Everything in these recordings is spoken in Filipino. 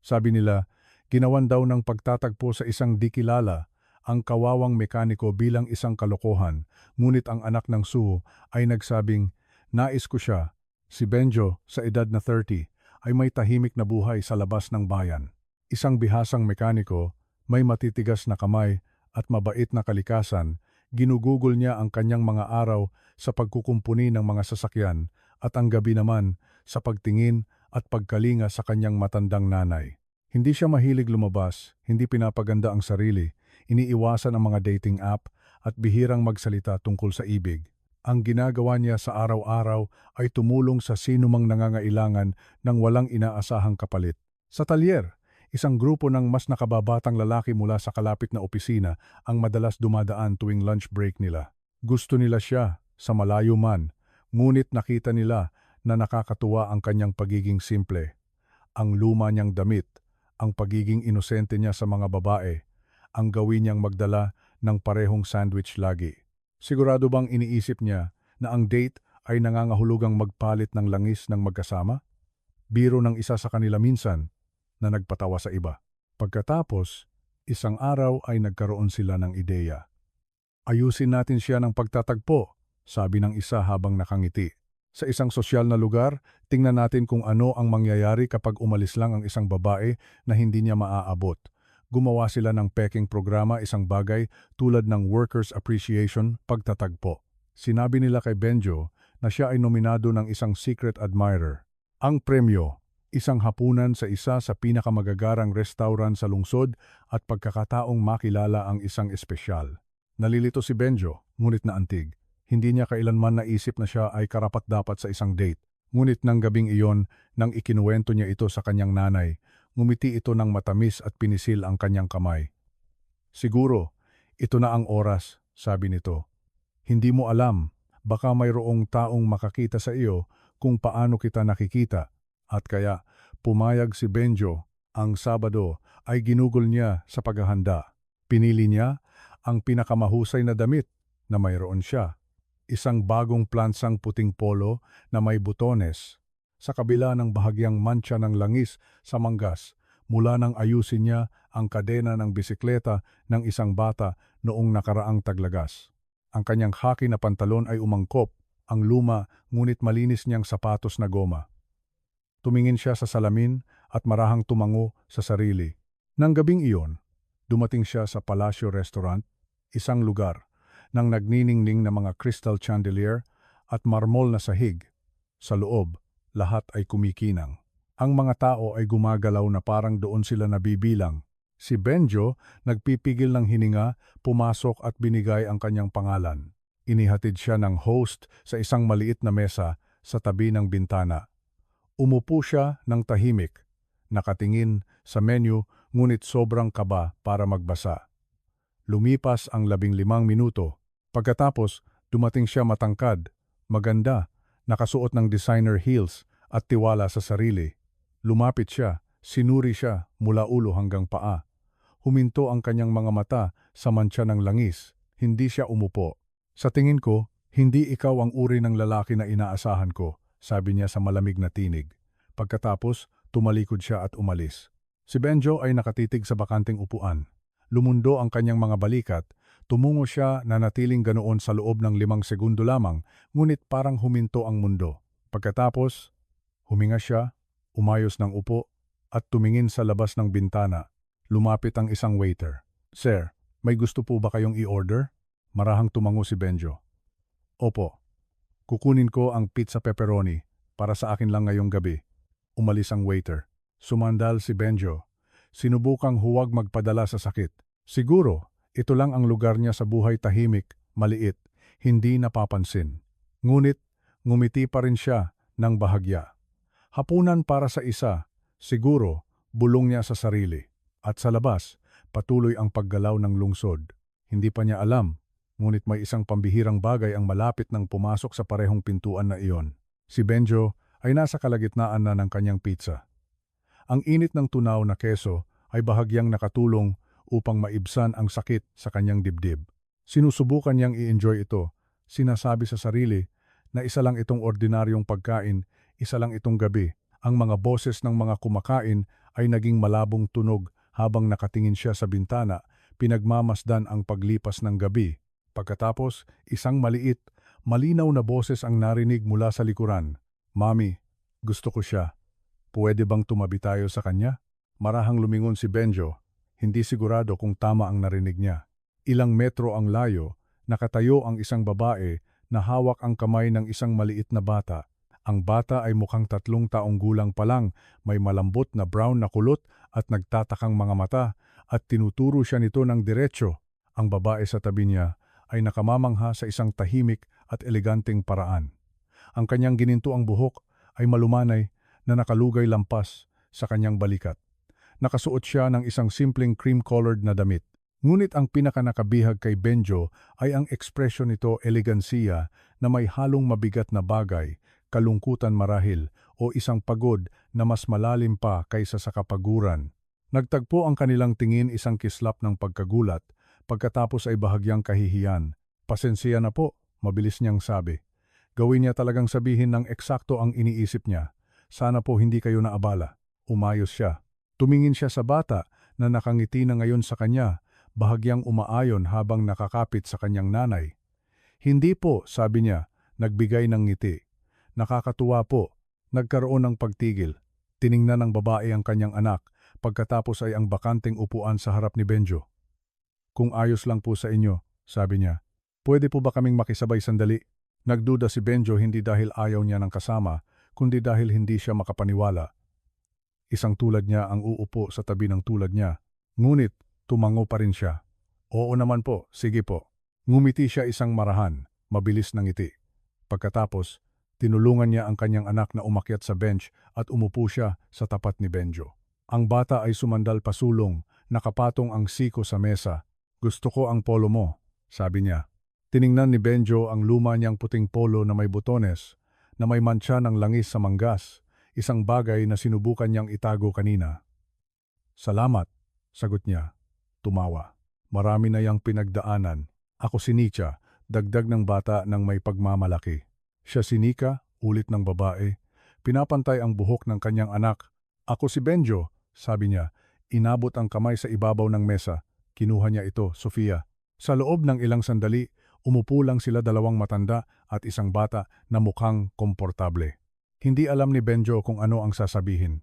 Sabi nila, ginawan daw ng pagtatagpo sa isang di kilala ang kawawang mekaniko bilang isang kalokohan, ngunit ang anak ng Sue ay nagsabing, nais ko siya. Si Benjo, sa edad na 30, ay may tahimik na buhay sa labas ng bayan. Isang bihasang mekaniko, may matitigas na kamay at mabait na kalikasan, ginugugol niya ang kanyang mga araw sa pagkukumpuni ng mga sasakyan at ang gabi naman sa pagtingin at pagkalinga sa kanyang matandang nanay. Hindi siya mahilig lumabas, hindi pinapaganda ang sarili, iniiwasan ang mga dating app at bihirang magsalita tungkol sa ibig. Ang ginagawa niya sa araw-araw ay tumulong sa sinumang nangangailangan ng walang inaasahang kapalit. Sa talyer, isang grupo ng mas nakababatang lalaki mula sa kalapit na opisina ang madalas dumadaan tuwing lunch break nila. Gusto nila siya, sa malayo man, ngunit nakita nila na nakakatuwa ang kanyang pagiging simple. Ang luma niyang damit, ang pagiging inosente niya sa mga babae, ang gawin niyang magdala ng parehong sandwich lagi. Sigurado bang iniisip niya na ang date ay nangangahulugang magpalit ng langis ng magkasama? Biro ng isa sa kanila minsan na nagpatawa sa iba. Pagkatapos, isang araw ay nagkaroon sila ng ideya. Ayusin natin siya ng pagtatagpo, sabi ng isa habang nakangiti. Sa isang sosyal na lugar, tingnan natin kung ano ang mangyayari kapag umalis lang ang isang babae na hindi niya maaabot. Gumawa sila ng peking programa, isang bagay tulad ng Workers' Appreciation pagtatagpo. Sinabi nila kay Benjo na siya ay nominado ng isang secret admirer. Ang premyo, isang hapunan sa isa sa pinakamagagarang restaurant sa lungsod at pagkakataong makilala ang isang espesyal. Nalilito si Benjo, ngunit naantig. Hindi niya kailanman naisip na siya ay karapat-dapat sa isang date. Ngunit nang gabing iyon, nang ikinuwento niya ito sa kanyang nanay, ngumiti ito ng matamis at pinisil ang kanyang kamay. Siguro, ito na ang oras, sabi nito. Hindi mo alam, baka mayroong taong makakita sa iyo kung paano kita nakikita. At kaya, pumayag si Benjo. Ang Sabado ay ginugol niya sa paghahanda. Pinili niya ang pinakamahusay na damit na mayroon siya. Isang bagong plansang puting polo na may butones. Sa kabila ng bahagyang mantsa ng langis sa manggas, mula nang ayusin niya ang kadena ng bisikleta ng isang bata noong nakaraang taglagas. Ang kanyang haki na pantalon ay umangkop, ang luma ngunit malinis niyang sapatos na goma. Tumingin siya sa salamin at marahang tumango sa sarili. Nang gabing iyon, dumating siya sa Palacio Restaurant, isang lugar nang nagniningning na mga crystal chandelier at marmol na sahig. Sa loob, lahat ay kumikinang. Ang mga tao ay gumagalaw na parang doon sila nabibilang. Si Benjo, nagpipigil ng hininga, pumasok at binigay ang kanyang pangalan. Inihatid siya ng host sa isang maliit na mesa sa tabi ng bintana. Umupo siya ng tahimik, nakatingin sa menu ngunit sobrang kaba para magbasa. Lumipas ang 15 minuto. Pagkatapos, dumating siya matangkad, maganda, nakasuot ng designer heels at tiwala sa sarili. Lumapit siya, sinuri siya mula ulo hanggang paa. Huminto ang kanyang mga mata sa mantsa ng langis. Hindi siya umupo. Sa tingin ko, hindi ikaw ang uri ng lalaki na inaasahan ko, sabi niya sa malamig na tinig. Pagkatapos, tumalikod siya at umalis. Si Benjo ay nakatitig sa bakanting upuan. Lumundo ang kanyang mga balikat, tumungo siya na natiling ganoon sa loob ng 5 segundo lamang, ngunit parang huminto ang mundo. Pagkatapos, huminga siya, umayos ng upo, at tumingin sa labas ng bintana. Lumapit ang isang waiter. Sir, may gusto po ba kayong i-order? Marahang tumango si Benjo. Opo. Kukunin ko ang pizza pepperoni para sa akin lang ngayong gabi. Umalis ang waiter. Sumandal si Benjo. Sinubukang huwag magpadala sa sakit. Siguro, ito lang ang lugar niya sa buhay tahimik, maliit, hindi napapansin. Ngunit, ngumiti pa rin siya ng bahagya. Hapunan para sa isa, siguro, bulong niya sa sarili. At sa labas, patuloy ang paggalaw ng lungsod. Hindi pa niya alam, ngunit may isang pambihirang bagay ang malapit nang pumasok sa parehong pintuan na iyon. Si Benjo ay nasa kalagitnaan na ng kanyang pizza. Ang init ng tunaw na keso ay bahagyang nakatulong upang maibsan ang sakit sa kanyang dibdib. Sinusubukan niyang i-enjoy ito, sinasabi sa sarili na isa lang itong ordinaryong pagkain, isa lang itong gabi. Ang mga boses ng mga kumakain ay naging malabong tunog habang nakatingin siya sa bintana, pinagmamasdan ang paglipas ng gabi. Pagkatapos, isang maliit, malinaw na boses ang narinig mula sa likuran. "Mami, gusto ko siya. Pwede bang tumabi tayo sa kanya?" Marahang lumingon si Benjo, hindi sigurado kung tama ang narinig niya. Ilang metro ang layo, nakatayo ang isang babae na hawak ang kamay ng isang maliit na bata. Ang bata ay mukhang 3 taong gulang pa lang, may malambot na brown na kulot at nagtatakang mga mata, at tinuturo siya nito ng diretsyo. Ang babae sa tabi niya ay nakamamangha sa isang tahimik at eleganteng paraan. Ang kanyang ginintuang buhok ay malumanay na nakalugay lampas sa kanyang balikat. Nakasuot siya ng isang simpleng cream-colored na damit. Ngunit ang pinakanakabihag kay Benjo ay ang ekspresyon nito, elegansiya na may halong mabigat na bagay, kalungkutan marahil, o isang pagod na mas malalim pa kaysa sa kapaguran. Nagtagpo ang kanilang tingin, isang kislap ng pagkagulat, pagkatapos ay bahagyang kahihiyan. "Pasensya na po," mabilis niyang sabi. Gawin niya talagang sabihin ng eksakto ang iniisip niya. "Sana po hindi kayo naabala." Umayos siya. Tumingin siya sa bata na nakangiti na ngayon sa kanya, bahagyang umaayon habang nakakapit sa kanyang nanay. "Hindi po," sabi niya, nagbigay ng ngiti. "Nakakatuwa po." Nagkaroon ng pagtigil. Tiningnan ng babae ang kanyang anak, pagkatapos ay ang bakanteng upuan sa harap ni Benjo. "Kung ayos lang po sa inyo," sabi niya, "pwede po ba kaming makisabay sandali?" Nagduda si Benjo, hindi dahil ayaw niya ng kasama, kundi dahil hindi siya makapaniwala. Isang tulad niya ang uupo sa tabi ng tulad niya. Ngunit tumango pa rin siya. "Oo naman po, sige po." Ngumiti siya, isang marahan, mabilis na ngiti. Pagkatapos, tinulungan niya ang kanyang anak na umakyat sa bench at umupo siya sa tapat ni Benjo. Ang bata ay sumandal pasulong, nakapatong ang siko sa mesa. "Gusto ko ang polo mo," sabi niya. Tiningnan ni Benjo ang luma niyang puting polo na may butones, na may mantsa ng langis sa manggas, isang bagay na sinubukan niyang itago kanina. "Salamat," sagot niya. Tumawa. "Marami na yang pinagdaanan. Ako si Nietzsche," dagdag ng bata ng may pagmamalaki. "Siya si Nika," ulit ng babae. Pinapantay ang buhok ng kanyang anak. "Ako si Benjo," sabi niya. Inabot ang kamay sa ibabaw ng mesa. Kinuha niya ito, Sofia. Sa loob ng ilang sandali, umupo lang sila, dalawang matanda at isang bata na mukhang komportable. Hindi alam ni Benjo kung ano ang sasabihin.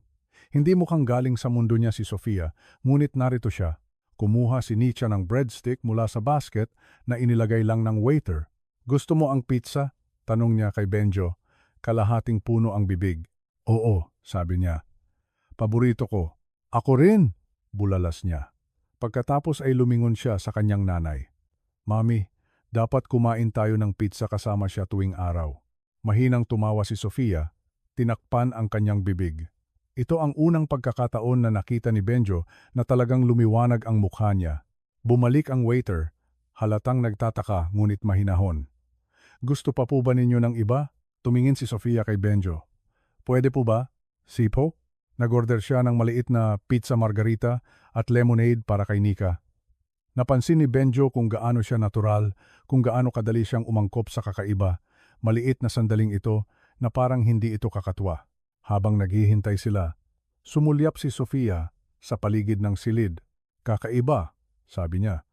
Hindi mukhang galing sa mundo niya si Sofia, ngunit narito siya. Kumuha si Nietzsche ng breadstick mula sa basket na inilagay lang ng waiter. "Gusto mo ang pizza?" tanong niya kay Benjo. Kalahating puno ang bibig. "Oo," sabi niya. "Paborito ko." "Ako rin," bulalas niya. Pagkatapos ay lumingon siya sa kanyang nanay. "Mami, dapat kumain tayo ng pizza kasama siya tuwing araw." Mahinang tumawa si Sofia, tinakpan ang kanyang bibig. Ito ang unang pagkakataon na nakita ni Benjo na talagang lumiwanag ang mukha niya. Bumalik ang waiter, halatang nagtataka ngunit mahinahon. "Gusto pa po ba ninyo ng iba?" Tumingin si Sofia kay Benjo. "Pwede po ba? Sipo?" Nag-order siya ng maliit na pizza margarita at lemonade para kay Nika. Napansin ni Benjo kung gaano siya natural, kung gaano kadali siyang umangkop sa kakaiba. Maliit na sandaling ito na parang hindi ito kakatwa. Habang naghihintay sila, sumulyap si Sofia sa paligid ng silid. "Kakaiba," sabi niya.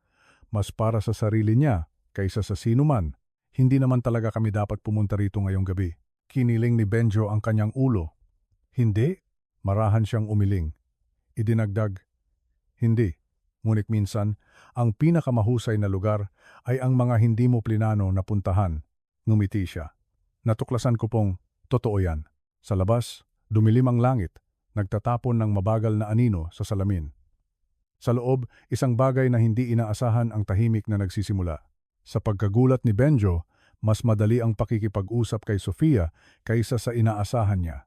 "Mas para sa sarili niya kaysa sa sinuman. Hindi naman talaga kami dapat pumunta rito ngayong gabi." Kiniling ni Benjo ang kanyang ulo. "Hindi?" Marahan siyang umiling. Idinagdag, "Hindi. Ngunit minsan, ang pinakamahusay na lugar ay ang mga hindi mo plinano na puntahan." Ngumiti siya. "Natuklasan ko pong, totoo yan." Sa labas, dumilim ang langit, nagtatapon ng mabagal na anino sa salamin. Sa loob, isang bagay na hindi inaasahan ang tahimik na nagsisimula. Sa pagkagulat ni Benjo, mas madali ang pakikipag-usap kay Sofia kaysa sa inaasahan niya.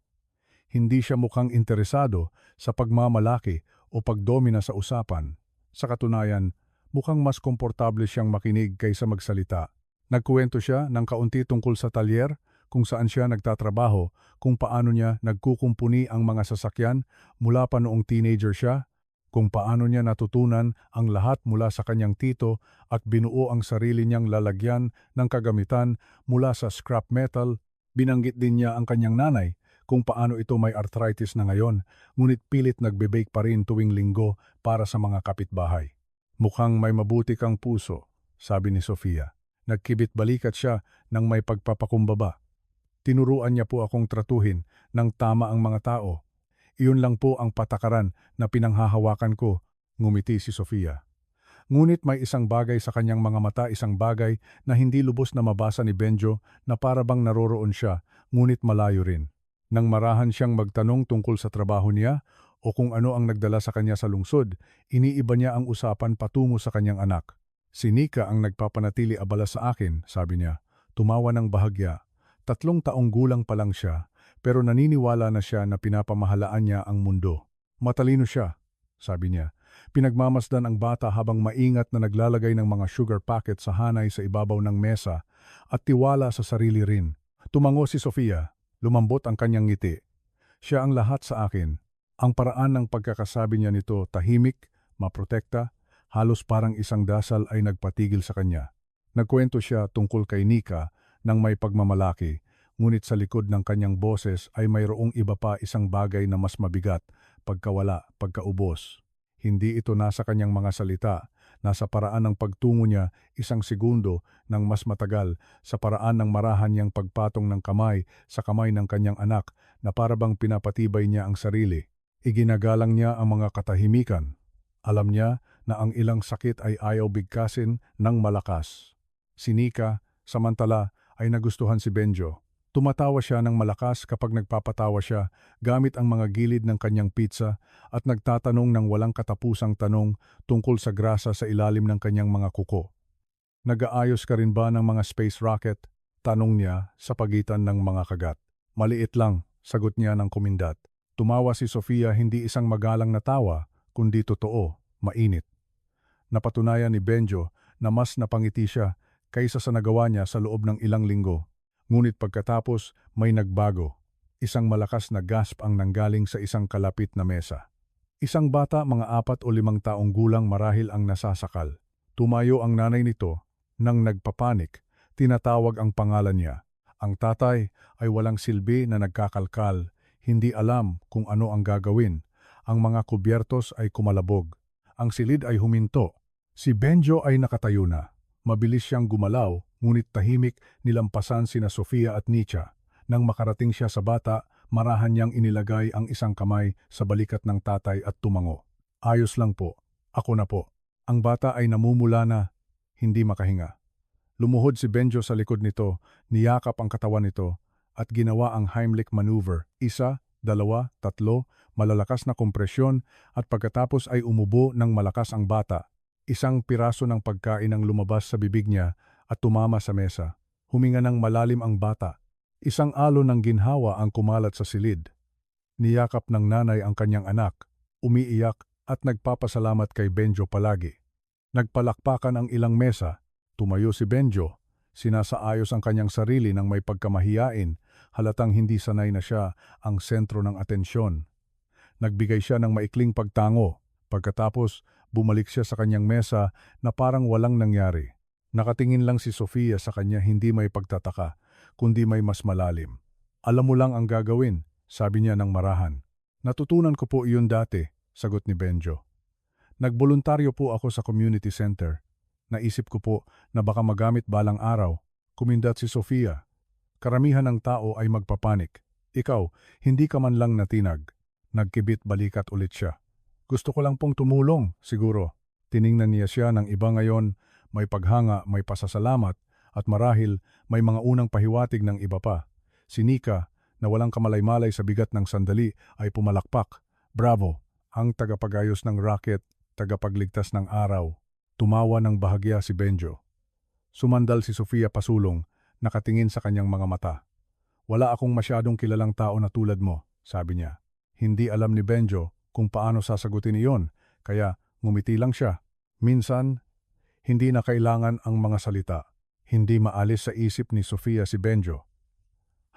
Hindi siya mukhang interesado sa pagmamalaki o pagdomina sa usapan. Sa katunayan, mukhang mas komportable siyang makinig kaysa magsalita. Nagkuwento siya ng kaunti tungkol sa talyer, kung saan siya nagtatrabaho, kung paano niya nagkukumpuni ang mga sasakyan mula pa noong teenager siya, kung paano niya natutunan ang lahat mula sa kanyang tito at binuo ang sarili niyang lalagyan ng kagamitan mula sa scrap metal. Binanggit din niya ang kanyang nanay, kung paano ito may arthritis na ngayon, ngunit pilit nagbe-bake pa rin tuwing linggo para sa mga kapitbahay. Mukhang may mabuti kang puso, sabi ni Sofia. Nagkibit balikat siya nang may pagpapakumbaba. Tinuruan niya po akong tratuhin ng tama ang mga tao. Iyon lang po ang patakaran na pinanghahawakan ko, ngumiti si Sofia. Ngunit may isang bagay sa kanyang mga mata, isang bagay na hindi lubos na mabasa ni Benjo na para bang naroroon siya, ngunit malayo rin. Nang marahan siyang magtanong tungkol sa trabaho niya o kung ano ang nagdala sa kanya sa lungsod, iniiba niya ang usapan patungo sa kanyang anak. Si Nika ang nagpapanatili abala sa akin, sabi niya. Tumawa ng bahagya. 3 taong gulang pa lang siya, pero naniniwala na siya na pinapamahalaan niya ang mundo. Matalino siya, sabi niya. Pinagmamasdan ang bata habang maingat na naglalagay ng mga sugar packet sa hanay sa ibabaw ng mesa at tiwala sa sarili rin. Tumango si Sofia, lumambot ang kanyang ngiti. Siya ang lahat sa akin. Ang paraan ng pagkakasabi niya nito tahimik, maprotekta, halos parang isang dasal ay nagpatigil sa kanya. Nagkwento siya tungkol kay Nika nang may pagmamalaki, ngunit sa likod ng kanyang boses ay mayroong iba pa isang bagay na mas mabigat, pagkawala, pagkaubos. Hindi ito nasa kanyang mga salita, nasa paraan ng pagtungo niya 1 segundo ng mas matagal, sa paraan ng marahan niyang pagpatong ng kamay sa kamay ng kanyang anak na parabang pinapatibay niya ang sarili. Iginagalang niya ang mga katahimikan. Alam niya na ang ilang sakit ay ayaw bigkasin ng malakas. Si Nika, samantala, ay nagustuhan si Benjo. Tumatawa siya ng malakas kapag nagpapatawa siya gamit ang mga gilid ng kanyang pizza at nagtatanong ng walang katapusang tanong tungkol sa grasa sa ilalim ng kanyang mga kuko. Nag-aayos ka rin ba ng mga space rocket? Tanong niya sa pagitan ng mga kagat. Maliit lang, sagot niya ng kumindat. Tumawa si Sofia, hindi isang magalang na tawa, kundi totoo, mainit. Napatunayan ni Benjo na mas napangiti siya kaysa sa nagawa niya sa loob ng ilang linggo. Ngunit pagkatapos may nagbago. Isang malakas na gasp ang nanggaling sa isang kalapit na mesa. Isang bata, mga 4 o 5 taong gulang marahil ang nasasakal. Tumayo ang nanay nito nang nagpapanik. Tinatawag ang pangalan niya. Ang tatay ay walang silbi na nagkakalkal. Hindi alam kung ano ang gagawin. Ang mga kubyertos ay kumalabog. Ang silid ay huminto. Si Benjo ay nakatayo na. Mabilis siyang gumalaw, ngunit tahimik nilampasan sina Sofia at Nietzsche. Nang makarating siya sa bata, marahan niyang inilagay ang isang kamay sa balikat ng tatay at tumango. Ayos lang po. Ako na po. Ang bata ay namumula na, hindi makahinga. Lumuhod si Benjo sa likod nito, niyakap ang katawan nito, at ginawa ang Heimlich maneuver. 1, 2, 3, malalakas na kompresyon, at pagkatapos ay umubo ng malakas ang bata. Isang piraso ng pagkain ang lumabas sa bibig niya at tumama sa mesa. Huminga ng malalim ang bata. Isang alon ng ginhawa ang kumalat sa silid. Niyakap ng nanay ang kanyang anak, umiiyak at nagpapasalamat kay Benjo palagi. Nagpalakpakan ang ilang mesa. Tumayo si Benjo. Sinasaayos ang kanyang sarili ng may pagkamahiyain, halatang hindi sanay na siya ang sentro ng atensyon. Nagbigay siya ng maikling pagtango. Pagkatapos, bumalik siya sa kanyang mesa na parang walang nangyari. Nakatingin lang si Sofia sa kanya, hindi may pagtataka, kundi may mas malalim. Alam mo lang ang gagawin, sabi niya ng marahan. Natutunan ko po iyon dati, sagot ni Benjo. Nagboluntaryo po ako sa community center. Naisip ko po na baka magamit balang araw. Kumindat si Sofia. Karamihan ng tao ay magpapanik. Ikaw, hindi ka man lang natinag. Nagkibit balikat ulit siya. Gusto ko lang pong tumulong, siguro. Tiningnan niya siya ng iba ngayon, may paghanga, may pasasalamat, at marahil may mga unang pahiwatig ng iba pa. Si Nika, na walang kamalay-malay sa bigat ng sandali, ay pumalakpak. Bravo, ang tagapagayos ng racket, tagapagligtas ng araw. Tumawa ng bahagya si Benjo. Sumandal si Sofia pasulong, nakatingin sa kanyang mga mata. Wala akong masyadong kilalang tao na tulad mo, sabi niya. Hindi alam ni Benjo kung paano sasagutin iyon, kaya ngumiti lang siya. Minsan, hindi na kailangan ang mga salita. Hindi maalis sa isip ni Sofia si Benjo.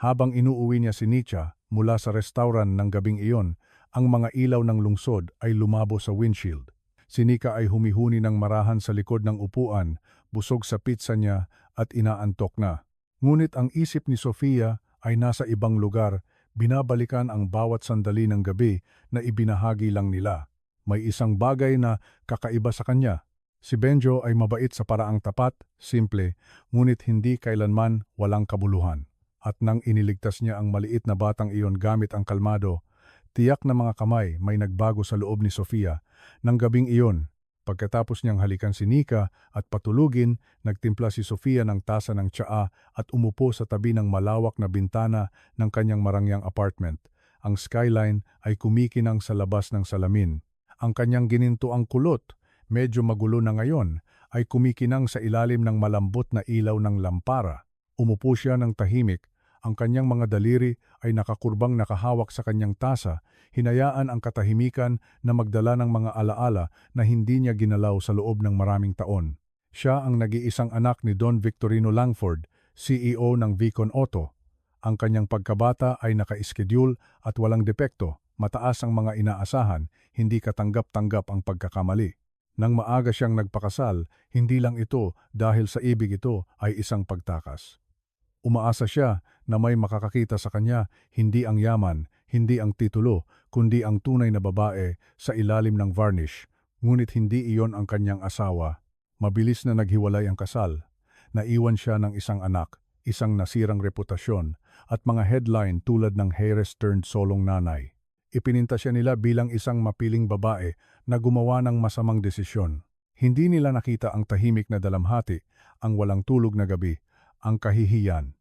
Habang inuuwi niya si Nietzsche mula sa restaurant ng gabing iyon, ang mga ilaw ng lungsod ay lumabo sa windshield. Si Nika ay humihuni ng marahan sa likod ng upuan, busog sa pizza niya at inaantok na. Ngunit ang isip ni Sofia ay nasa ibang lugar, Binabalikan ang bawat sandali ng gabi na ibinahagi lang nila. May isang bagay na kakaiba sa kanya. Si Benjo ay mabait sa paraang tapat, simple, ngunit hindi kailanman walang kabuluhan. At nang iniligtas niya ang maliit na batang iyon gamit ang kalmado, tiyak na mga kamay may nagbago sa loob ni Sofia. Nang gabing iyon, pagkatapos niyang halikan si Nika at patulugin, nagtimpla si Sofia ng tasa ng tsaa at umupo sa tabi ng malawak na bintana ng kanyang marangyang apartment. Ang skyline ay kumikinang sa labas ng salamin. Ang kanyang ginintuang kulot, medyo magulo na ngayon, ay kumikinang sa ilalim ng malambot na ilaw ng lampara. Umupo siya ng tahimik, ang kanyang mga daliri ay nakakurbang nakahawak sa kanyang tasa, hinayaan ang katahimikan na magdala ng mga alaala na hindi niya ginalaw sa loob ng maraming taon. Siya ang nag-iisang anak ni Don Victorino Langford, CEO ng Vicon Auto. Ang kanyang pagkabata ay naka-schedule at walang depekto, mataas ang mga inaasahan, hindi katanggap-tanggap ang pagkakamali. Nang maaga siyang nagpakasal, hindi lang ito dahil sa ibig ito ay isang pagtakas. Umaasa siya na may makakakita sa kanya, hindi ang yaman, hindi ang titulo, kundi ang tunay na babae sa ilalim ng varnish. Ngunit hindi iyon ang kanyang asawa. Mabilis na naghiwalay ang kasal. Naiwan siya ng isang anak, isang nasirang reputasyon, at mga headline tulad ng Harris turned solong nanay. Ipininta siya nila bilang isang mapiling babae na gumawa ng masamang desisyon. Hindi nila nakita ang tahimik na dalamhati, ang walang tulog na gabi, ang kahihiyan.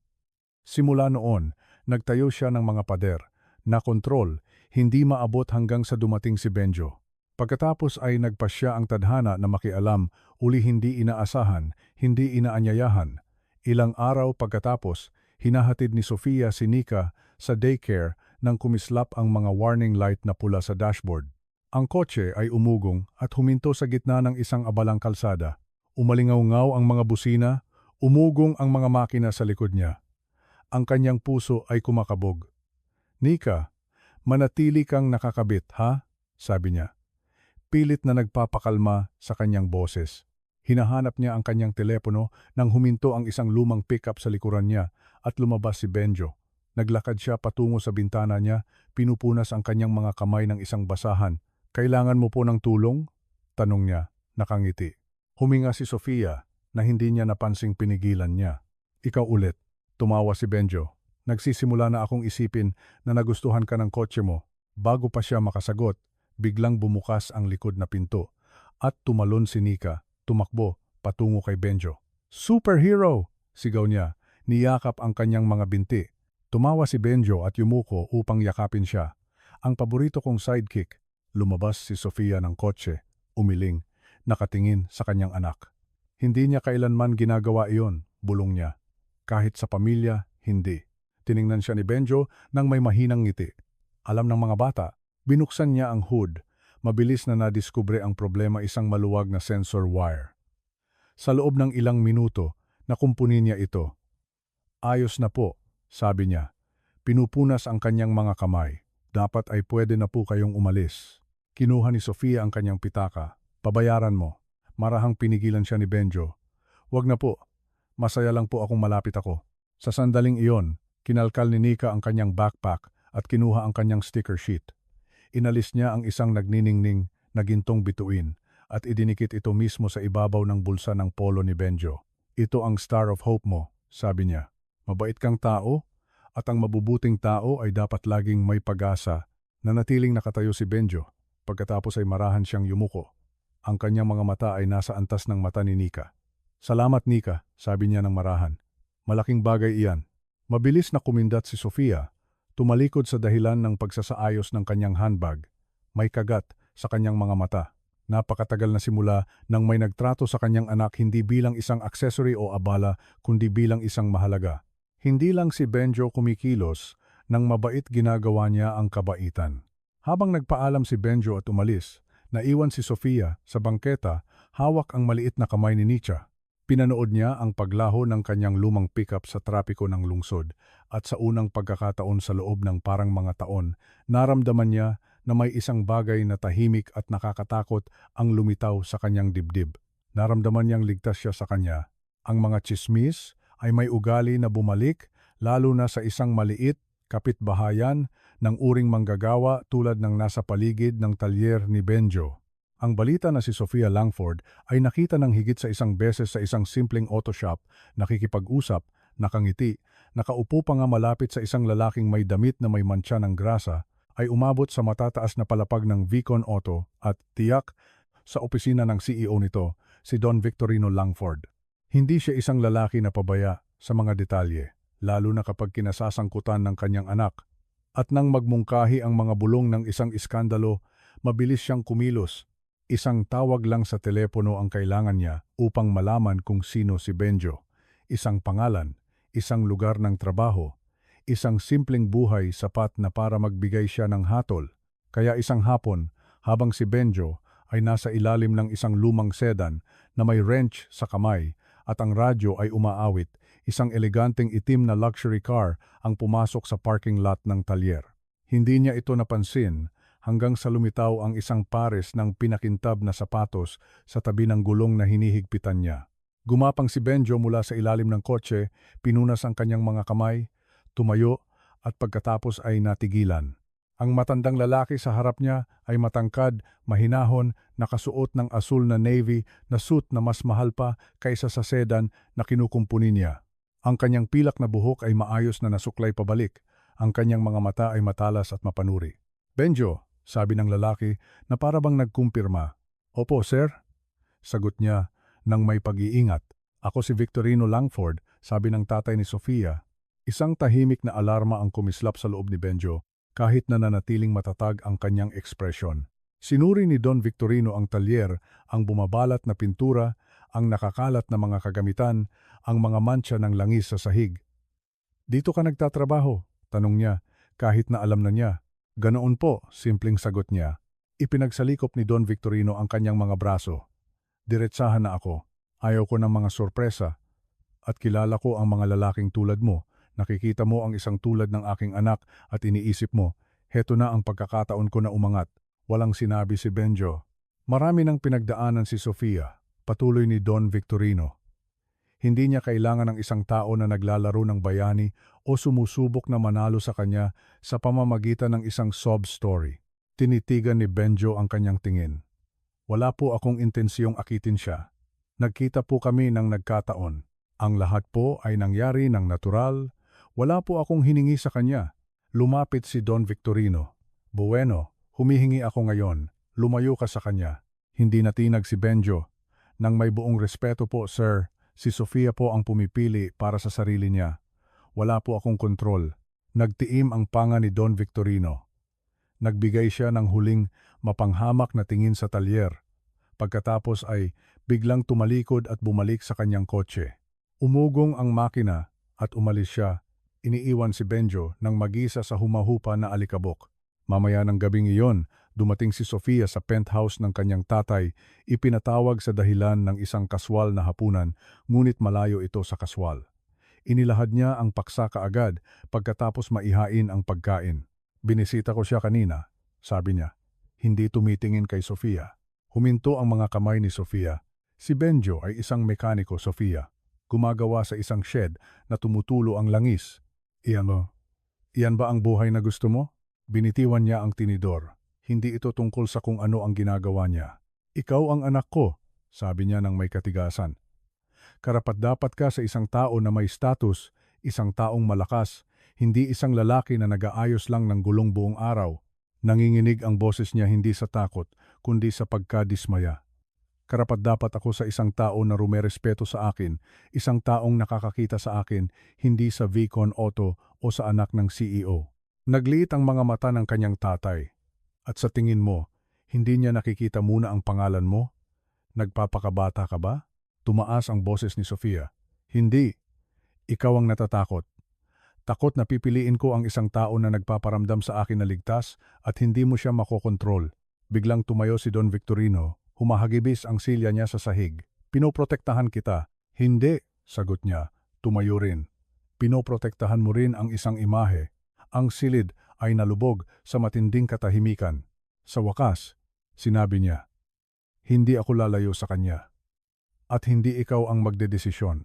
Simula noon, nagtayo siya ng mga pader, na kontrol, hindi maabot hanggang sa dumating si Benjo. Pagkatapos ay nagpasya ang tadhana na makialam, uli hindi inaasahan, hindi inaanyayahan. Ilang araw pagkatapos, hinahatid ni Sofia si Nika sa daycare nang kumislap ang mga warning light na pula sa dashboard. Ang kotse ay umugong at huminto sa gitna ng isang abalang kalsada. Umalingaw-ngaw ang mga busina, umugong ang mga makina sa likod niya. Ang kanyang puso ay kumakabog. "Nika, manatili kang nakakabit, ha?" sabi niya. Pilit na nagpapakalma sa kanyang boses. Hinahanap niya ang kanyang telepono nang huminto ang isang lumang pickup sa likuran niya at lumabas si Benjo. Naglakad siya patungo sa bintana niya, pinupunas ang kanyang mga kamay ng isang basahan. "Kailangan mo po ng tulong?" tanong niya, nakangiti. Huminga si Sofia na hindi niya napansing pinigilan niya. "Ikaw ulit," tumawa si Benjo. "Nagsisimula na akong isipin na nagustuhan ka ng kotse mo." Bago pa siya makasagot, biglang bumukas ang likod na pinto at tumalon si Nika, tumakbo patungo kay Benjo. "Superhero!" sigaw niya, niyakap ang kanyang mga binti. Tumawa si Benjo at yumuko upang yakapin siya. "Ang paborito kong sidekick." Lumabas si Sofia ng kotse, umiling, nakatingin sa kanyang anak. Hindi niya kailanman ginagawa iyon, bulong niya. Kahit sa pamilya, hindi. Tiningnan siya ni Benjo nang may mahinang ngiti. Alam ng mga bata, binuksan niya ang hood. Mabilis na nadiskubre ang problema, isang maluwag na sensor wire. Sa loob ng ilang minuto, nakumpunin niya ito. "Ayos na po," sabi niya. Pinupunas ang kanyang mga kamay. "Dapat ay pwede na po kayong umalis." Kinuha ni Sofia ang kanyang pitaka. "Pabayaran mo." Marahang pinigilan siya ni Benjo. "Wag na po. Masaya lang po akong malapit ako." Sa sandaling iyon, kinalkal ni Nika ang kanyang backpack at kinuha ang kanyang sticker sheet. Inalis niya ang isang nagniningning na gintong bituin at idinikit ito mismo sa ibabaw ng bulsa ng polo ni Benjo. "Ito ang Star of Hope mo," sabi niya. "Mabait kang tao at ang mabubuting tao ay dapat laging may pag-asa." Nanatiling nakatayo si Benjo. Pagkatapos ay marahan siyang yumuko. Ang kanyang mga mata ay nasa antas ng mata ni Nika. "Salamat Nika," sabi niya ng marahan. "Malaking bagay iyan." Mabilis na kumindat si Sofia, tumalikod sa dahilan ng pagsasaayos ng kanyang handbag. May kagat sa kanyang mga mata. Napakatagal na simula nang may nagtrato sa kanyang anak hindi bilang isang accessory o abala, kundi bilang isang mahalaga. Hindi lang si Benjo kumikilos, nang mabait ginagawa niya ang kabaitan. Habang nagpaalam si Benjo at umalis, naiwan si Sofia sa bangketa, hawak ang maliit na kamay ni Nika. Pinanood niya ang paglaho ng kanyang lumang pickup sa trapiko ng lungsod at sa unang pagkakataon sa loob ng parang mga taon, naramdaman niya na may isang bagay na tahimik at nakakatakot ang lumitaw sa kanyang dibdib. Naramdaman niyang ligtas siya sa kanya. Ang mga tsismis ay may ugali na bumalik, lalo na sa isang maliit, kapitbahayan ng uring manggagawa tulad ng nasa paligid ng talyer ni Benjo. Ang balita na si Sofia Langford ay nakita ng higit sa isang beses sa isang simpleng auto shop, nakikipag-usap, nakangiti, nakaupo pa nga malapit sa isang lalaking may damit na may mantsa ng grasa, ay umabot sa matataas na palapag ng Vicon Auto at tiyak sa opisina ng CEO nito, si Don Victorino Langford. Hindi siya isang lalaki na pabaya sa mga detalye, lalo na kapag kinasasangkutan ng kanyang anak. At nang magmungkahi ang mga bulong ng isang iskandalo, mabilis siyang kumilos. Isang tawag lang sa telepono ang kailangan niya upang malaman kung sino si Benjo. Isang pangalan, isang lugar ng trabaho, isang simpleng buhay sapat na para magbigay siya ng hatol. Kaya isang hapon, habang si Benjo ay nasa ilalim ng isang lumang sedan na may wrench sa kamay at ang radyo ay umaawit, isang eleganteng itim na luxury car ang pumasok sa parking lot ng talyer. Hindi niya ito napansin hanggang sa lumitaw ang isang pares ng pinakintab na sapatos sa tabi ng gulong na hinihigpitan niya. Gumapang si Benjo mula sa ilalim ng kotse, pinunas ang kanyang mga kamay, tumayo at pagkatapos ay natigilan. Ang matandang lalaki sa harap niya ay matangkad, mahinahon, nakasuot ng asul na navy na suit na mas mahal pa kaysa sa sedan na kinukumpuni niya. Ang kanyang pilak na buhok ay maayos na nasuklay pabalik. Ang kanyang mga mata ay matalas at mapanuri. "Benjo," sabi ng lalaki na para bang nagkumpirma. "Opo, sir," sagot niya nang may pag-iingat. "Ako si Victorino Langford," sabi ng tatay ni Sofia. Isang tahimik na alarma ang kumislap sa loob ni Benjo kahit na nanatiling matatag ang kanyang ekspresyon. Sinuri ni Don Victorino ang talyer, ang bumabalat na pintura, ang nakakalat na mga kagamitan, ang mga mantsa ng langis sa sahig. "Dito ka nagtatrabaho?" tanong niya, kahit na alam na niya. "Ganoon po," simpleng sagot niya. Ipinagsalikop ni Don Victorino ang kanyang mga braso. "Diretsahan na ako. Ayaw ko ng mga sorpresa. At kilala ko ang mga lalaking tulad mo. Nakikita mo ang isang tulad ng aking anak at iniisip mo, heto na ang pagkakataon ko na umangat." Walang sinabi si Benjo. Marami nang pinagdaanan si Sofia, patuloy ni Don Victorino. Hindi niya kailangan ng isang tao na naglalaro ng bayani o sumusubok na manalo sa kanya sa pamamagitan ng isang sob story. Tinitigan ni Benjo ang kanyang tingin. "Wala po akong intensyong akitin siya. Nagkita po kami ng nagkataon. Ang lahat po ay nangyari ng natural. Wala po akong hiningi sa kanya." Lumapit si Don Victorino. "Bueno, humihingi ako ngayon. Lumayo ka sa kanya." Hindi natinag si Benjo. "Nang may buong respeto po, sir, si Sofia po ang pumipili para sa sarili niya. Wala po akong kontrol." Nagtiim ang panga ni Don Victorino. Nagbigay siya ng huling mapanghamak na tingin sa talyer. Pagkatapos ay biglang tumalikod at bumalik sa kanyang kotse. Umugong ang makina at umalis siya. Iniiwan si Benjo nang magisa sa humahupa na alikabok. Mamaya ng gabing iyon, dumating si Sofia sa penthouse ng kanyang tatay, ipinatawag sa dahilan ng isang kaswal na hapunan, ngunit malayo ito sa kaswal. Inilahad niya ang paksa kaagad pagkatapos maihain ang pagkain. "Binisita ko siya kanina," sabi niya. Hindi tumitingin kay Sofia. Huminto ang mga kamay ni Sofia. Si Benjo ay isang mekaniko, Sofia. Gumagawa sa isang shed na tumutulo ang langis. Iyan ba ang buhay na gusto mo?" Binitiwan niya ang tinidor. Hindi ito tungkol sa kung ano ang ginagawa niya. "Ikaw ang anak ko," sabi niya ng may katigasan. "Karapat-dapat ka sa isang tao na may status, isang taong malakas, hindi isang lalaki na nag-aayos lang ng gulong buong araw." Nanginginig ang boses niya hindi sa takot, kundi sa pagkadismaya. "Karapat-dapat ako sa isang tao na rumerespeto sa akin, isang taong nakakakita sa akin, hindi sa Vicon Auto o sa anak ng CEO." Nagliit ang mga mata ng kanyang tatay. "At sa tingin mo, hindi niya nakikita muna ang pangalan mo? Nagpapakabata ka ba?" Tumaas ang boses ni Sofia. "Hindi. Ikaw ang natatakot. Takot na pipiliin ko ang isang tao na nagpaparamdam sa akin na ligtas at hindi mo siya makokontrol." Biglang tumayo si Don Victorino. Humahagibis ang silya niya sa sahig. "Pinoprotektahan kita." "Hindi," sagot niya. Tumayo rin. "Pinoprotektahan mo rin ang isang imahe." Ang silid ay nalubog sa matinding katahimikan. Sa wakas, sinabi niya, "Hindi ako lalayo sa kanya. At hindi ikaw ang magdedesisyon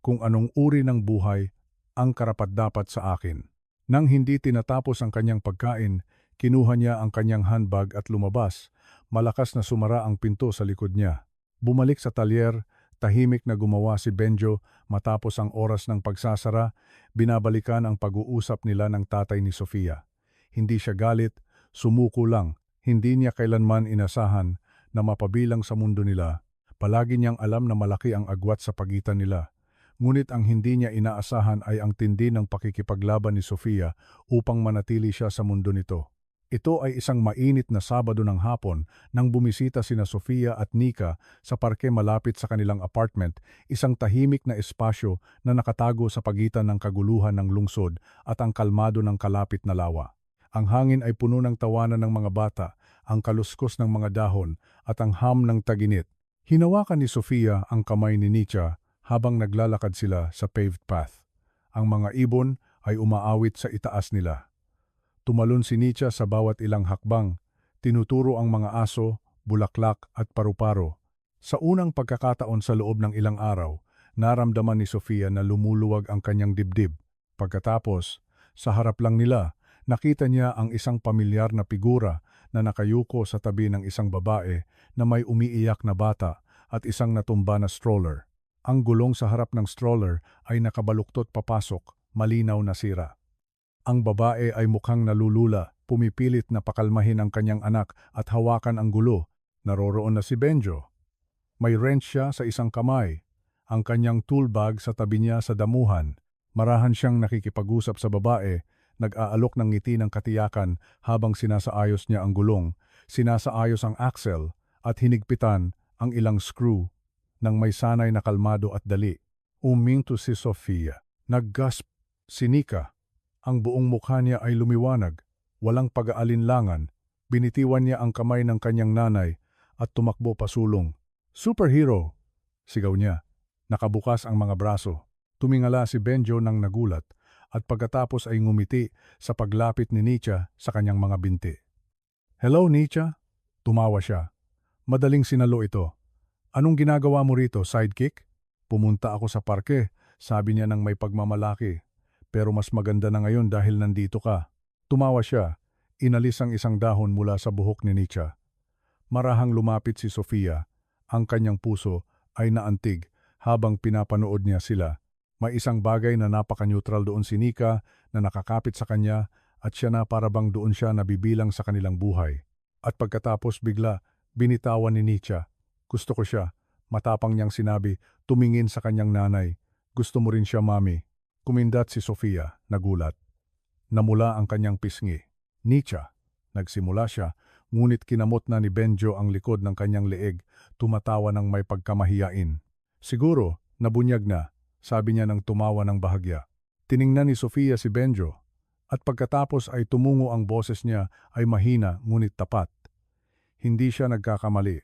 kung anong uri ng buhay ang karapat-dapat sa akin." Nang hindi tinatapos ang kanyang pagkain, kinuha niya ang kanyang handbag at lumabas. Malakas na sumara ang pinto sa likod niya. Bumalik sa talyer, tahimik na gumawa si Benjo matapos ang oras ng pagsasara, binabalikan ang pag-uusap nila ng tatay ni Sofia. Hindi siya galit, sumuko lang. Hindi niya kailanman inasahan na mapabilang sa mundo nila. Palagi niyang alam na malaki ang agwat sa pagitan nila. Ngunit ang hindi niya inaasahan ay ang tindi ng pakikipaglaban ni Sofia upang manatili siya sa mundo nito. Ito ay isang mainit na Sabado ng hapon nang bumisita sina Sofia at Nika sa parke malapit sa kanilang apartment, isang tahimik na espasyo na nakatago sa pagitan ng kaguluhan ng lungsod at ang kalmado ng kalapit na lawa. Ang hangin ay puno ng tawanan ng mga bata, ang kaluskos ng mga dahon at ang ham ng taginit. Hinawakan ni Sofia ang kamay ni Nietzsche habang naglalakad sila sa paved path. Ang mga ibon ay umaawit sa itaas nila. Tumalon si Nietzsche sa bawat ilang hakbang, tinuturo ang mga aso, bulaklak at paru-paro. Sa unang pagkakataon sa loob ng ilang araw, naramdaman ni Sofia na lumuluwag ang kanyang dibdib. Pagkatapos, sa harap lang nila, nakita niya ang isang pamilyar na figura na nakayuko sa tabi ng isang babae na may umiiyak na bata at isang natumba na stroller. Ang gulong sa harap ng stroller ay nakabaluktot papasok, malinaw na sira. Ang babae ay mukhang nalulula, pumipilit na pakalmahin ang kanyang anak at hawakan ang gulo. Naroroon na si Benjo. May wrench siya sa isang kamay. Ang kanyang tool bag sa tabi niya sa damuhan. Marahan siyang nakikipag-usap sa babae, nag-aalok ng ngiti ng katiyakan habang sinasaayos niya ang gulong, sinasaayos ang axle at hinigpitan ang ilang screw. Nang may sanay na kalmado at dali, uminto si Sofia. Naggasp si Nika. Ang buong mukha niya ay lumiwanag, walang pag-aalinlangan. Binitiwan niya ang kamay ng kanyang nanay at tumakbo pasulong. Superhero! Sigaw niya. Nakabukas ang mga braso. Tumingala si Benjo nang nagulat at pagkatapos ay ngumiti sa paglapit ni Nietzsche sa kanyang mga binti. Hello, Nietzsche? Tumawa siya. Madaling sinalo ito. Anong ginagawa mo rito, sidekick? Pumunta ako sa parke, sabi niya ng may pagmamalaki. Pero mas maganda na ngayon dahil nandito ka. Tumawa siya, inalis ang isang dahon mula sa buhok ni Nietzsche. Marahang lumapit si Sofia, ang kanyang puso ay naantig habang pinapanood niya sila. May isang bagay na napaka-neutral doon si Nika na nakakapit sa kanya at siya na parabang doon siya nabibilang sa kanilang buhay. At pagkatapos bigla, binitawan ni Nietzsche. Gusto ko siya. Matapang niyang sinabi, tumingin sa kanyang nanay. Gusto mo rin siya, mami. Kumindat si Sofia, nagulat. Namula ang kanyang pisngi. Nietzsche. Nagsimula siya, ngunit kinamot na ni Benjo ang likod ng kanyang leeg, tumatawa ng may pagkamahiyain. Siguro, nabunyag na, sabi niya nang tumawa ng bahagya. Tiningnan ni Sofia si Benjo, at pagkatapos ay tumungo ang boses niya ay mahina ngunit tapat. Hindi siya nagkakamali.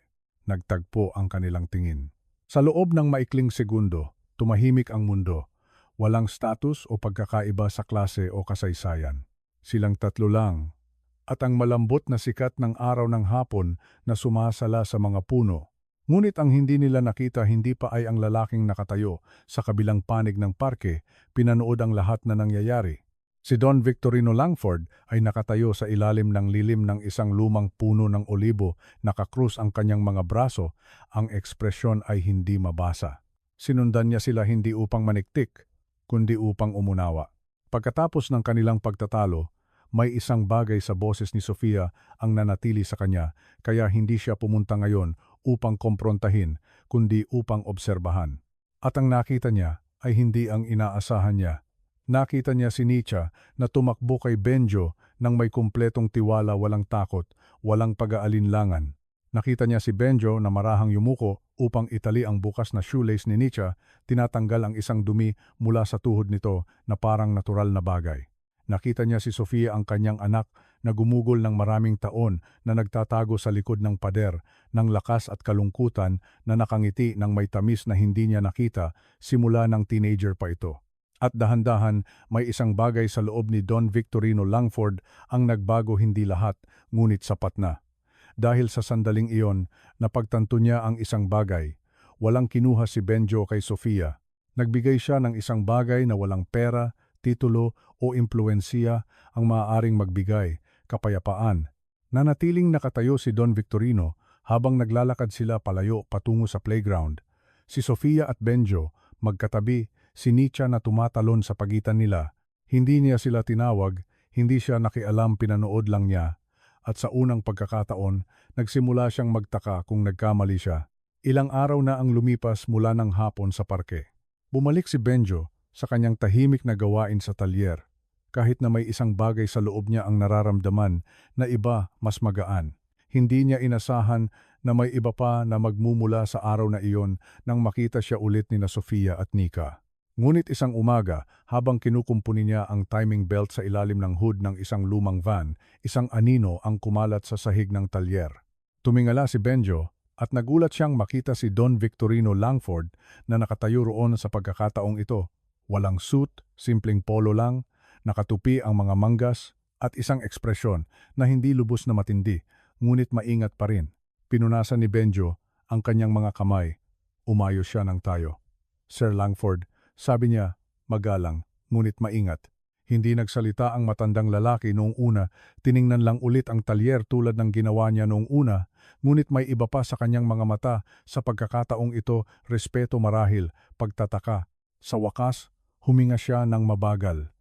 Nagtagpo ang kanilang tingin. Sa loob ng maikling segundo, tumahimik ang mundo. Walang status o pagkakaiba sa klase o kasaysayan. Silang tatlo lang. At ang malambot na sikat ng araw ng hapon na sumasala sa mga puno. Ngunit ang hindi nila nakita hindi pa ay ang lalaking nakatayo sa kabilang panig ng parke, pinanood ang lahat na nangyayari. Si Don Victorino Langford ay nakatayo sa ilalim ng lilim ng isang lumang puno ng olibo, nakakrus ang kanyang mga braso, ang ekspresyon ay hindi mabasa. Sinundan niya sila hindi upang maniktik, kundi upang umunawa. Pagkatapos ng kanilang pagtatalo, may isang bagay sa boses ni Sofia ang nanatili sa kanya, kaya hindi siya pumunta ngayon upang komprontahin, kundi upang obserbahan. At ang nakita niya ay hindi ang inaasahan niya. Nakita niya si Nietzsche na tumakbo kay Benjo nang may kumpletong tiwala, walang takot, walang pag-aalinlangan. Nakita niya si Benjo na marahang yumuko upang itali ang bukas na shoelace ni Nietzsche, tinatanggal ang isang dumi mula sa tuhod nito na parang natural na bagay. Nakita niya si Sofia, ang kanyang anak, na gumugol ng maraming taon na nagtatago sa likod ng pader, ng lakas at kalungkutan na nakangiti ng may tamis na hindi niya nakita simula ng teenager pa ito. At dahan-dahan, may isang bagay sa loob ni Don Victorino Langford ang nagbago, hindi lahat, ngunit sapat na. Dahil sa sandaling iyon, napagtanto niya ang isang bagay. Walang kinuha si Benjo kay Sofia. Nagbigay siya ng isang bagay na walang pera, titulo o impluwensiya ang maaaring magbigay kapayapaan. Nanatiling nakatayo si Don Victorino habang naglalakad sila palayo patungo sa playground. Si Sofia at Benjo, magkatabi, si Nietzsche na tumatalon sa pagitan nila. Hindi niya sila tinawag, hindi siya nakialam, pinanood lang niya. At sa unang pagkakataon, nagsimula siyang magtaka kung nagkamali siya. Ilang araw na ang lumipas mula ng hapon sa parke. Bumalik si Benjo sa kanyang tahimik na gawain sa talyer. Kahit na may isang bagay sa loob niya ang nararamdaman na iba, mas magaan. Hindi niya inasahan na may iba pa na magmumula sa araw na iyon nang makita siya ulit ni na Sofia at Nika. Ngunit isang umaga, habang kinukumpuni niya ang timing belt sa ilalim ng hood ng isang lumang van, isang anino ang kumalat sa sahig ng talyer. Tumingala si Benjo at nagulat siyang makita si Don Victorino Langford na nakatayo roon sa pagkakataong ito. Walang suit, simpleng polo lang, nakatupi ang mga manggas at isang ekspresyon na hindi lubos na matindi, ngunit maingat pa rin. Pinunasan ni Benjo ang kanyang mga kamay. Umayos siya ng tayo. Sir Langford, sabi niya, magalang, ngunit maingat. Hindi nagsalita ang matandang lalaki noong una, tiningnan lang ulit ang talyer tulad ng ginawa niya noong una, ngunit may iba pa sa kanyang mga mata sa pagkakataong ito, respeto marahil, pagtataka. Sa wakas, huminga siya ng mabagal.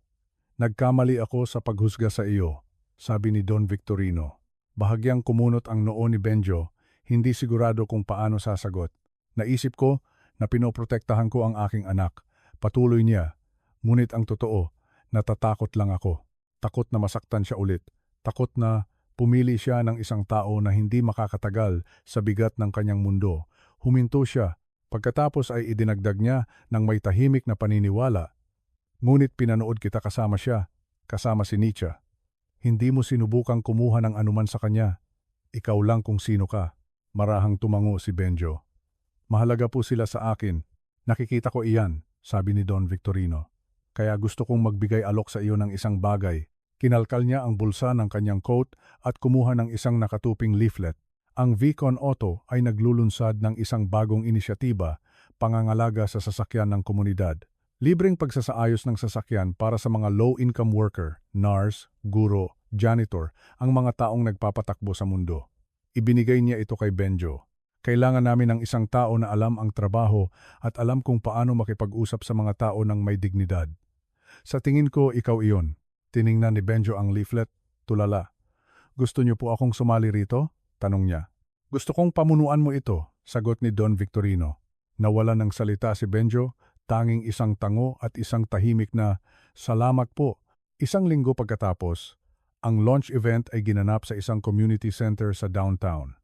Nagkamali ako sa paghusga sa iyo, sabi ni Don Victorino. Bahagyang kumunot ang noo ni Benjo, hindi sigurado kung paano sasagot. Naisip ko na pinoprotektahan ko ang aking anak. Patuloy niya, ngunit ang totoo, natatakot lang ako. Takot na masaktan siya ulit. Takot na pumili siya ng isang tao na hindi makakatagal sa bigat ng kanyang mundo. Huminto siya. Pagkatapos ay idinagdag niya ng may tahimik na paniniwala. Ngunit pinanood kita kasama siya, kasama si Nietzsche. Hindi mo sinubukang kumuha ng anuman sa kanya. Ikaw lang kung sino ka. Marahang tumango si Benjo. Mahalaga po sila sa akin. Nakikita ko iyan, sabi ni Don Victorino. Kaya gusto kong magbigay alok sa iyo ng isang bagay. Kinalkal niya ang bulsa ng kanyang coat at kumuha ng isang nakatuping leaflet. Ang Vicon Auto ay naglulunsad ng isang bagong inisyatiba, pangangalaga sa sasakyan ng komunidad. Libreng pagsasaayos ng sasakyan para sa mga low-income worker, nurse, guro, janitor, ang mga taong nagpapatakbo sa mundo. Ibinigay niya ito kay Benjo. Kailangan namin ng isang tao na alam ang trabaho at alam kung paano makipag-usap sa mga tao ng may dignidad. Sa tingin ko, ikaw iyon. Tiningnan ni Benjo ang leaflet, tulala. Gusto niyo po akong sumali rito? Tanong niya. Gusto kong pamunuan mo ito, sagot ni Don Victorino. Nawala ng salita si Benjo, tanging isang tango at isang tahimik na, salamat po. Isang linggo pagkatapos, ang launch event ay ginanap sa isang community center sa downtown.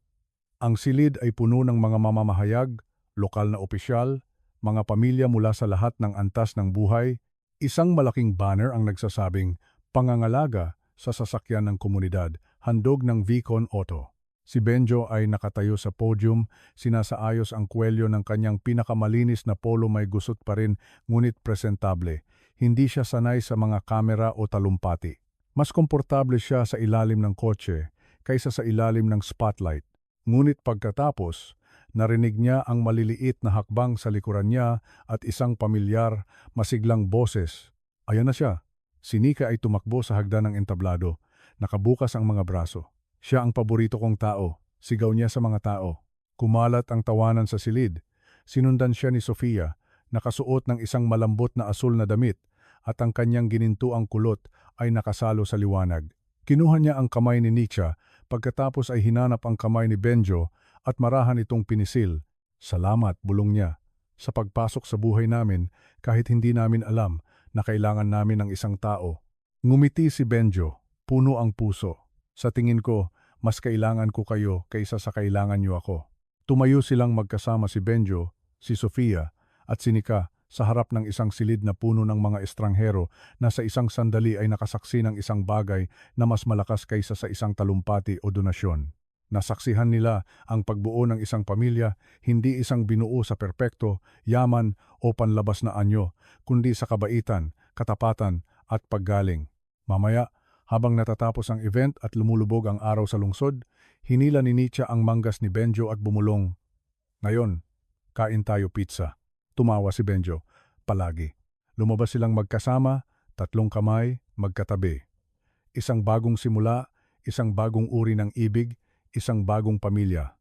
Ang silid ay puno ng mga mamamahayag, lokal na opisyal, mga pamilya mula sa lahat ng antas ng buhay. Isang malaking banner ang nagsasabing, pangangalaga sa sasakyan ng komunidad, handog ng Vicon Auto. Si Benjo ay nakatayo sa podium, sinasaayos ang kwelyo ng kanyang pinakamalinis na polo, may gusot pa rin ngunit presentable. Hindi siya sanay sa mga kamera o talumpati. Mas komportable siya sa ilalim ng kotse kaysa sa ilalim ng spotlight. Ngunit pagkatapos, narinig niya ang maliliit na hakbang sa likuran niya at isang pamilyar, masiglang boses. Ayan na siya. Si Nika ay tumakbo sa hagdan ng entablado. Nakabukas ang mga braso. Siya ang paborito kong tao, sigaw niya sa mga tao. Kumalat ang tawanan sa silid. Sinundan siya ni Sofia, nakasuot ng isang malambot na asul na damit, at ang kanyang ginintuang kulot ay nakasalo sa liwanag. Kinuha niya ang kamay ni Nietzsche, pagkatapos ay hinanap ang kamay ni Benjo at marahan itong pinisil. Salamat, bulong niya, sa pagpasok sa buhay namin kahit hindi namin alam na kailangan namin ng isang tao. Ngumiti si Benjo, puno ang puso. Sa tingin ko, mas kailangan ko kayo kaysa sa kailangan niyo ako. Tumayo silang magkasama si Benjo, si Sofia, at si Nika sa harap ng isang silid na puno ng mga estranghero na sa isang sandali ay nakasaksi ng isang bagay na mas malakas kaysa sa isang talumpati o donasyon. Nasaksihan nila ang pagbuo ng isang pamilya, hindi isang binuo sa perpekto, yaman o panlabas na anyo, kundi sa kabaitan, katapatan at paggaling. Mamaya, habang natatapos ang event at lumulubog ang araw sa lungsod, hinila ni Nietzsche ang manggas ni Benjo at bumulong. Ngayon, kain tayo pizza. Tumawa si Benjo, palagi. Lumabas silang magkasama, tatlong kamay, magkatabi. Isang bagong simula, isang bagong uri ng ibig, isang bagong pamilya.